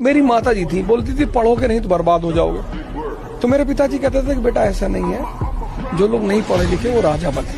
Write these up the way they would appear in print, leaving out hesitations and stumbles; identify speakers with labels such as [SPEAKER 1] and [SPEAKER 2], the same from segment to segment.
[SPEAKER 1] मेरी माता जी थी, बोलती थी पढ़ोगे नहीं तो बर्बाद हो जाओगे। तो मेरे पिताजी कहते थे कि बेटा ऐसा नहीं है, जो लोग नहीं पढ़े लिखे वो राजा बने।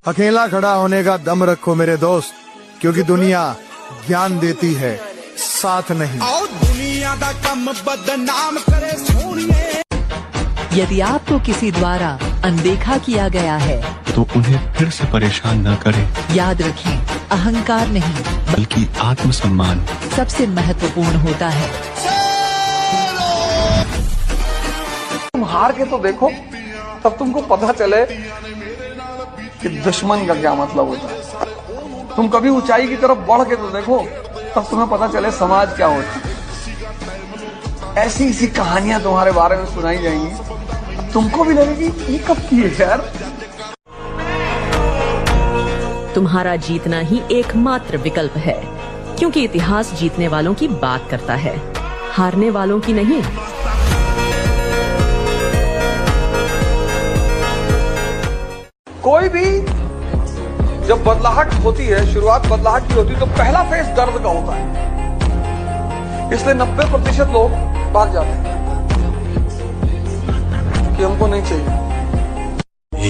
[SPEAKER 2] अकेला खड़ा होने का दम रखो मेरे दोस्त, क्योंकि दुनिया ज्ञान देती है, साथ नहीं। दुनिया का कम बदनाम करे सोनिए।
[SPEAKER 3] यदि आपको किसी द्वारा अनदेखा किया गया है
[SPEAKER 4] तो उन्हें फिर से परेशान न करें।
[SPEAKER 3] याद रखें, अहंकार नहीं
[SPEAKER 4] बल्कि आत्मसम्मान
[SPEAKER 3] सबसे महत्वपूर्ण होता है।
[SPEAKER 1] तुम हार के तो देखो, तब तुमको पता चले कि दुश्मन का क्या मतलब होता है। तुम कभी ऊंचाई की तरफ बढ़ के तो देखो, तब तुम्हें पता चले समाज क्या होता है। ऐसी ऐसी कहानियां तुम्हारे बारे में सुनाई जाएंगी, तुमको भी लगेगी ये कब की है यार।
[SPEAKER 3] तुम्हारा जीतना ही एकमात्र विकल्प है, क्योंकि इतिहास जीतने वालों की बात करता है, हारने वालों की नहीं।
[SPEAKER 1] कोई भी जब बदलाहट होती है, शुरुआत बदलाहट की होती है, तो पहला फेस दर्द का होता है। इसलिए 90% लोग भाग जाते हैं कि हमको नहीं चाहिए।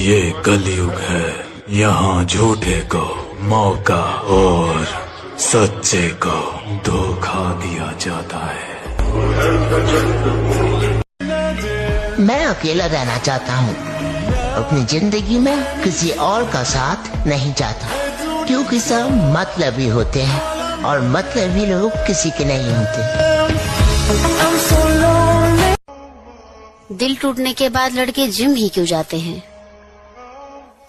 [SPEAKER 5] ये कलयुग है, यहाँ झूठे को मौका और सच्चे को धोखा दिया जाता है।
[SPEAKER 6] मैं अकेला रहना चाहता हूँ, अपनी जिंदगी में किसी और का साथ नहीं चाहता, क्योंकि सब मतलबी होते हैं और मतलबी लोग किसी के नहीं होते।
[SPEAKER 7] दिल टूटने के बाद लड़के जिम ही क्यों जाते हैं?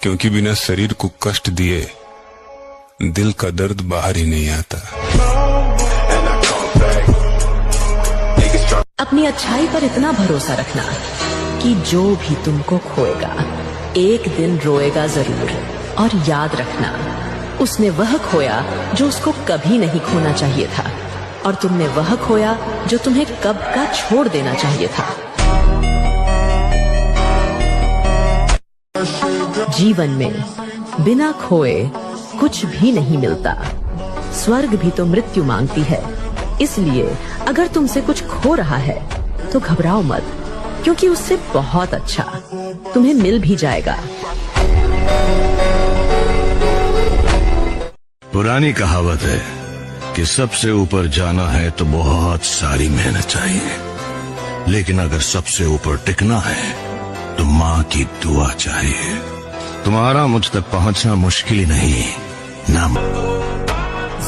[SPEAKER 8] क्योंकि बिना शरीर को कष्ट दिए दिल का दर्द बाहर ही नहीं आता।
[SPEAKER 3] अपनी अच्छाई पर इतना भरोसा रखना कि जो भी तुमको खोएगा एक दिन रोएगा जरूर, और याद रखना उसने वह खोया जो उसको कभी नहीं खोना चाहिए था, और तुमने वह खोया जो तुम्हें कब का छोड़ देना चाहिए था। जीवन में बिना खोए कुछ भी नहीं मिलता। स्वर्ग भी तो मृत्यु मांगती है। इसलिए अगर तुमसे कुछ खो रहा है तो घबराओ मत, क्योंकि उससे बहुत अच्छा तुम्हें मिल भी जाएगा।
[SPEAKER 9] पुरानी कहावत है कि सबसे ऊपर जाना है तो बहुत सारी मेहनत चाहिए, लेकिन अगर सबसे ऊपर टिकना है तो माँ की दुआ चाहिए। तुम्हारा मुझ तक पहुँचना मुश्किल ही नहीं ना।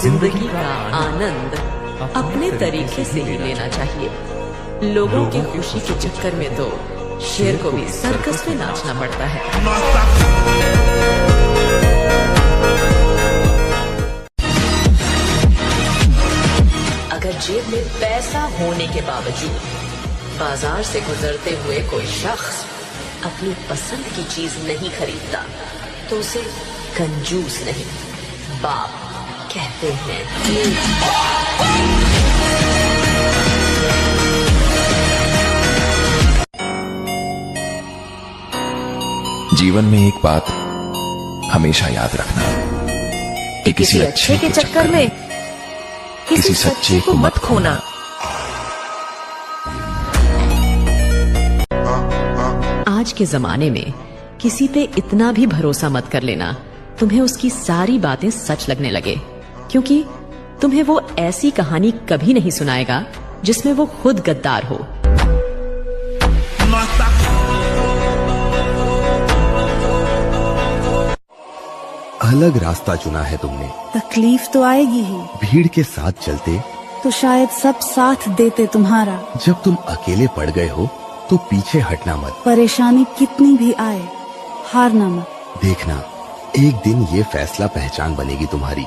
[SPEAKER 3] जिंदगी का आनंद अपने तरीके से ही लेना चाहिए। लोगों की खुशी के चक्कर में तो शेर को भी सर्कस में नाचना पड़ता है। अगर जेब में पैसा होने के बावजूद बाजार से गुजरते हुए कोई शख्स अपनी पसंद की चीज नहीं खरीदता तो उसे कंजूस नहीं, बाप कहते हैं।
[SPEAKER 10] जीवन में एक बात हमेशा याद रखना कि किसी अच्छे के चक्कर में किसी सच्चे को मत खोना।
[SPEAKER 3] आज के जमाने में किसी पे इतना भी भरोसा मत कर लेना तुम्हें उसकी सारी बातें सच लगने लगे, क्योंकि तुम्हें वो ऐसी कहानी कभी नहीं सुनाएगा जिसमें वो खुद गद्दार हो।
[SPEAKER 11] अलग रास्ता चुना है तुमने,
[SPEAKER 12] तकलीफ तो आएगी ही।
[SPEAKER 11] भीड़ के साथ चलते
[SPEAKER 12] तो शायद सब साथ देते तुम्हारा।
[SPEAKER 11] जब तुम अकेले पड़ गए हो तो पीछे हटना मत।
[SPEAKER 12] परेशानी कितनी भी आए हारना मत।
[SPEAKER 11] देखना एक दिन ये फैसला पहचान बनेगी तुम्हारी।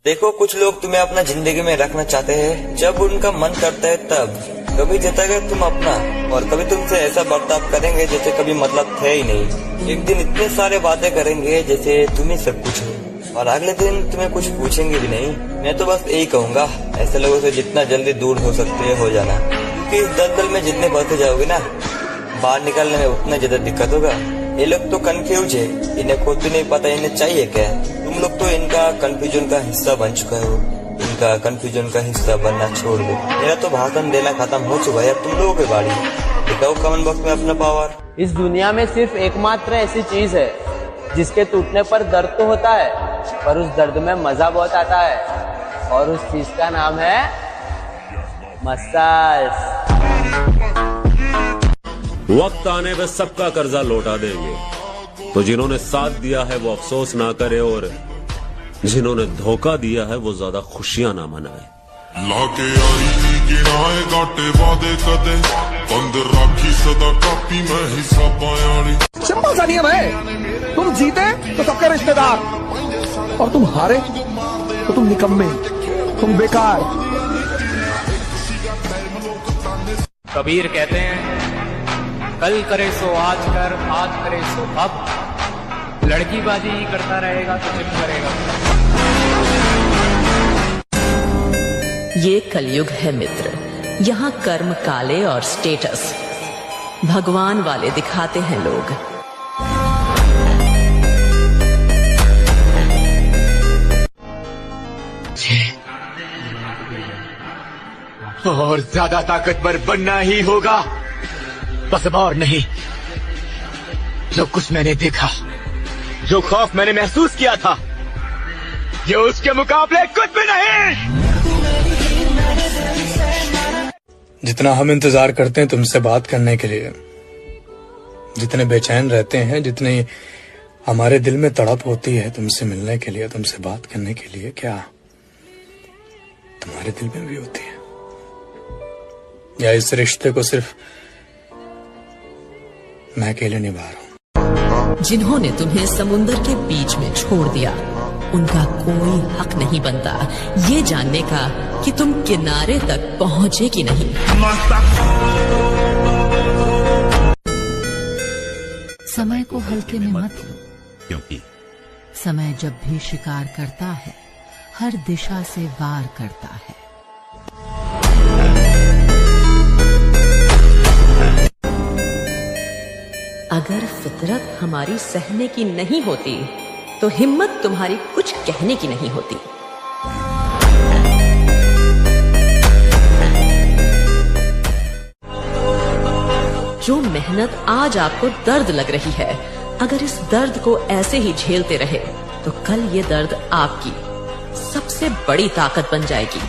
[SPEAKER 13] देखो, कुछ लोग तुम्हें अपना जिंदगी में रखना चाहते हैं जब उनका मन करता है तब। कभी जताएगा तुम अपना, और कभी तुमसे ऐसा बर्ताव करेंगे जैसे कभी मतलब थे ही नहीं। एक दिन इतने सारे बातें करेंगे जैसे तुम ही सब कुछ हो, और अगले दिन तुम्हें कुछ पूछेंगे भी नहीं। मैं तो बस यही कहूँगा, ऐसे लोगों से जितना जल्दी दूर हो सकते है हो जाना, क्योंकि इस दलदल में जितने बढ़ते जाओगे ना, बाहर निकलने में उतना ज्यादा दिक्कत होगा। ये लोग तो कंफ्यूज है, इन्हें खुद भी नहीं पता इन्हें चाहिए क्या। तुम लोग तो इनका कंफ्यूजन का हिस्सा बन चुका हो, इनका कंफ्यूजन का हिस्सा बनना छोड़ दो। मेरा तो भाषण देना खत्म हो चुका है, अब तुम लोगों की बारी। दिखाओ कमेंट बॉक्स में अपना पावर।
[SPEAKER 14] इस दुनिया में सिर्फ एकमात्र ऐसी चीज है जिसके टूटने पर दर्द तो होता है, पर उस दर्द में मजा बहुत आता है, और उस चीज का नाम है मसाज।
[SPEAKER 15] वक्त आने पे सबका कर्जा लौटा देंगे, तो जिन्होंने साथ दिया है वो अफसोस ना करे, और जिन्होंने धोखा दिया है वो ज्यादा खुशियां ना मनाए।
[SPEAKER 16] लाके आई गिराए गाटे वादे कदे बंद राखी सदा कापी में हिस्सा पायानी।
[SPEAKER 1] सिंपल सा नियम है, तुम जीते तो सबके रिश्तेदार, और तुम हारे तो तुम निकम्मे, तुम बेकार।
[SPEAKER 17] कबीर कहते हैं, कल करे सो आज कर, आज करे सो अब, लड़कीबाजी ही करता रहेगा तो चिप करेगा।
[SPEAKER 3] ये कलयुग है मित्र, यहाँ कर्म काले और स्टेटस भगवान वाले दिखाते हैं लोग।
[SPEAKER 18] और ज्यादा ताकतवर बनना ही होगा, बस अब और नहीं। जो कुछ मैंने देखा, जो खौफ मैंने महसूस किया था, ये उसके मुकाबले कुछ भी नहीं।
[SPEAKER 19] जितना हम इंतजार करते हैं तुमसे बात करने के लिए, जितने बेचैन रहते हैं, जितनी हमारे दिल में तड़प होती है तुमसे मिलने के लिए, तुमसे बात करने के लिए, क्या तुम्हारे दिल में भी होती है? या इस रिश्ते को सिर्फ मैं अकेले निभा रहा हूं?
[SPEAKER 3] जिन्होंने तुम्हें समुंदर के बीच में छोड़ दिया, उनका कोई हक नहीं बनता ये जानने का कि तुम किनारे तक पहुंचे कि नहीं।
[SPEAKER 20] समय को हल्के में मत लो,
[SPEAKER 21] क्योंकि
[SPEAKER 20] समय जब भी शिकार करता है, हर दिशा से वार करता है।
[SPEAKER 3] अगर फितरत हमारी सहने की नहीं होती तो हिम्मत तुम्हारी कुछ कहने की नहीं होती। जो मेहनत आज आपको दर्द लग रही है, अगर इस दर्द को ऐसे ही झेलते रहे तो कल ये दर्द आपकी सबसे बड़ी ताकत बन जाएगी।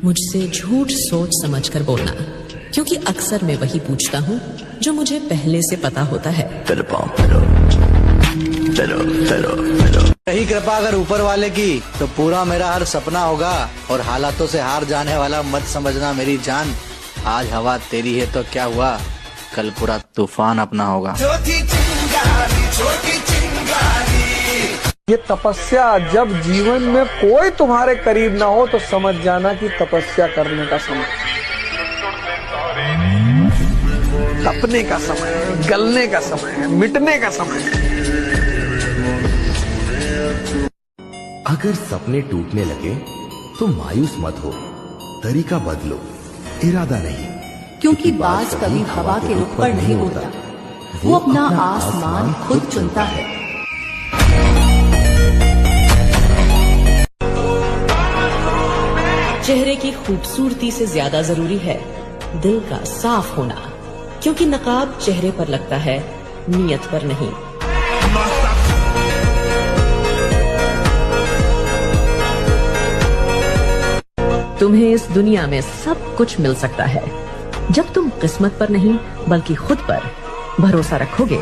[SPEAKER 3] मुझसे झूठ सोच समझकर बोलना, क्योंकि अक्सर मैं वही पूछता हूँ जो मुझे पहले से पता होता है।
[SPEAKER 22] यही कृपा अगर ऊपर वाले की, तो पूरा मेरा हर सपना होगा, और हालातों से हार जाने वाला मत समझना मेरी जान। आज हवा तेरी है तो क्या हुआ, कल पूरा तूफान अपना होगा।
[SPEAKER 1] ये तपस्या, जब जीवन में कोई तुम्हारे करीब ना हो तो समझ जाना कि तपस्या करने का समय, तपने का समय है, गलने का समय है, मिटने का समय है।
[SPEAKER 11] अगर सपने टूटने लगे तो मायूस मत हो, तरीका बदलो, इरादा नहीं,
[SPEAKER 20] क्योंकि बाज कभी हवा के रुख पर नहीं उड़ता, वो अपना आसमान खुद चुनता है।
[SPEAKER 3] चेहरे की खूबसूरती से ज्यादा जरूरी है दिल का साफ होना, क्योंकि नकाब चेहरे पर लगता है, नीयत पर नहीं। तुम्हें इस दुनिया में सब कुछ मिल सकता है जब तुम किस्मत पर नहीं बल्कि खुद पर भरोसा रखोगे।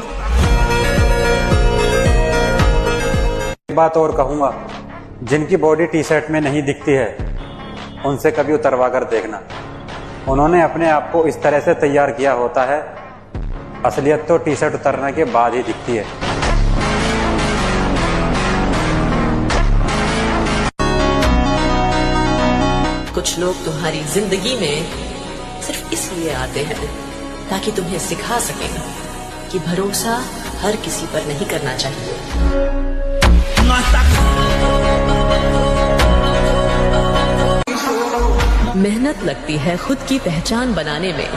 [SPEAKER 23] एक बात और कहूंगा, जिनकी बॉडी टी शर्ट में नहीं दिखती है उनसे कभी उतरवा कर देखना। उन्होंने अपने आप को इस तरह से तैयार किया होता है, असलियत तो टी शर्ट उतरने के बाद ही दिखती है।
[SPEAKER 3] कुछ लोग तुम्हारी जिंदगी में सिर्फ इसलिए आते हैं ताकि तुम्हें सिखा सकें कि भरोसा हर किसी पर नहीं करना चाहिए। मेहनत लगती है खुद की पहचान बनाने में।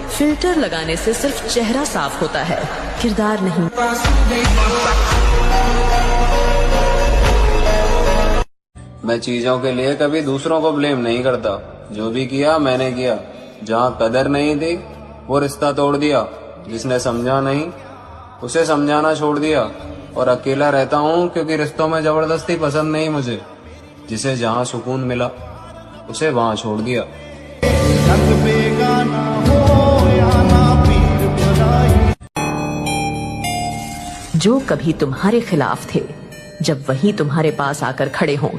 [SPEAKER 3] फिल्टर लगाने से सिर्फ चेहरा साफ होता है, किरदार नहीं।
[SPEAKER 2] मैं चीजों के लिए कभी दूसरों को ब्लेम नहीं करता। जो भी किया मैंने किया। जहाँ कदर नहीं थी वो रिश्ता तोड़ दिया। जिसने समझा नहीं उसे समझाना छोड़ दिया। और अकेला रहता हूँ क्योंकि रिश्तों में जबरदस्ती पसंद नहीं मुझे। जिसे जहाँ सुकून मिला उसे वहाँ छोड़ दिया।
[SPEAKER 3] जो कभी तुम्हारे खिलाफ थे, जब वही तुम्हारे पास आकर खड़े हों,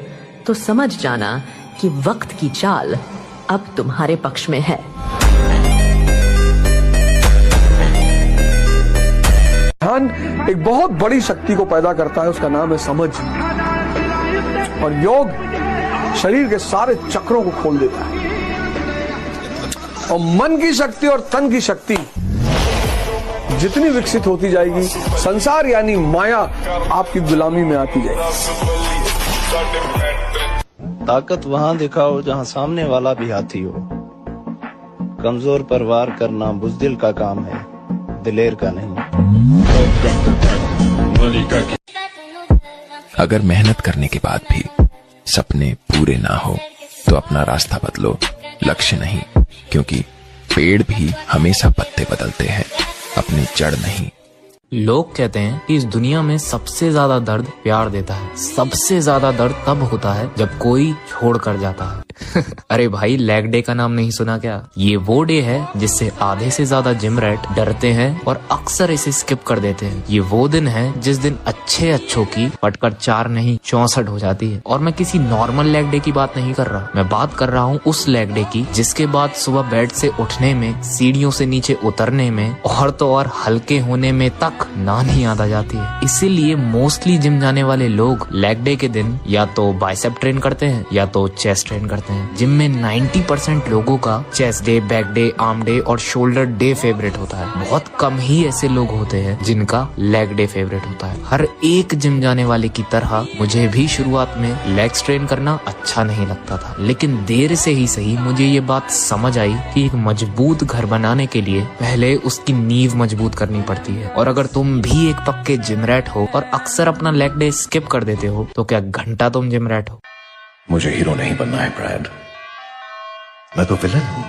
[SPEAKER 3] तो समझ जाना कि वक्त की चाल अब तुम्हारे पक्ष में है।
[SPEAKER 1] ध्यान एक बहुत बड़ी शक्ति को पैदा करता है, उसका नाम है समझ। और योग शरीर के सारे चक्रों को खोल देता है। और मन की शक्ति और तन की शक्ति जितनी विकसित होती जाएगी, संसार यानी माया आपकी गुलामी में आती जाएगी।
[SPEAKER 4] ताकत वहाँ दिखाओ जहाँ सामने वाला भी हाथी हो। कमजोर पर वार करना बुज़दिल का काम है, दिलेर का नहीं।
[SPEAKER 10] अगर मेहनत करने के बाद भी सपने पूरे ना हो तो अपना रास्ता बदलो, लक्ष्य नहीं। क्योंकि पेड़ भी हमेशा पत्ते बदलते हैं, अपनी जड़ नहीं।
[SPEAKER 17] लोग कहते हैं कि इस दुनिया में सबसे ज्यादा दर्द प्यार देता है। सबसे ज्यादा दर्द तब होता है जब कोई छोड़ कर जाता है। अरे भाई, लेग डे का नाम नहीं सुना क्या? ये वो डे है जिससे आधे से ज्यादा जिम रैट डरते हैं और अक्सर इसे स्किप कर देते हैं। ये वो दिन है जिस दिन अच्छों की पटकर 4 नहीं 64 हो जाती है। और मैं किसी नॉर्मल लेग डे की बात नहीं कर रहा, मैं बात कर रहा हूँ उस लेग डे की जिसके बाद सुबह बेड से उठने में, सीढ़ियों से नीचे उतरने में और तो और हल्के होने में तक नान ही याद आ जाती है। इसीलिए मोस्टली जिम जाने वाले लोग लेग डे के दिन या तो बाइसेप ट्रेन करते हैं या तो चेस्ट ट्रेन करते हैं। जिम में 90% लोगों का chest day, back day, arm day और शोल्डर डे फेवरेट होता है। बहुत कम ही ऐसे लोग होते हैं जिनका लेग डे फेवरेट होता है। हर एक जिम जाने वाले की तरह मुझे भी शुरुआत में लेग ट्रेन करना अच्छा नहीं लगता था, लेकिन देर से ही सही मुझे ये बात समझ आई कि एक मजबूत घर बनाने के लिए पहले उसकी नींव मजबूत करनी पड़ती है। और अगर तुम भी एक पक्के जिम रैट हो और अक्सर अपना लेग डे स्किप कर देते हो तो क्या घंटा तुम जिम रैट हो?
[SPEAKER 10] मुझे हीरो नहीं बनना है ब्रैड, मैं तो विलन हूँ।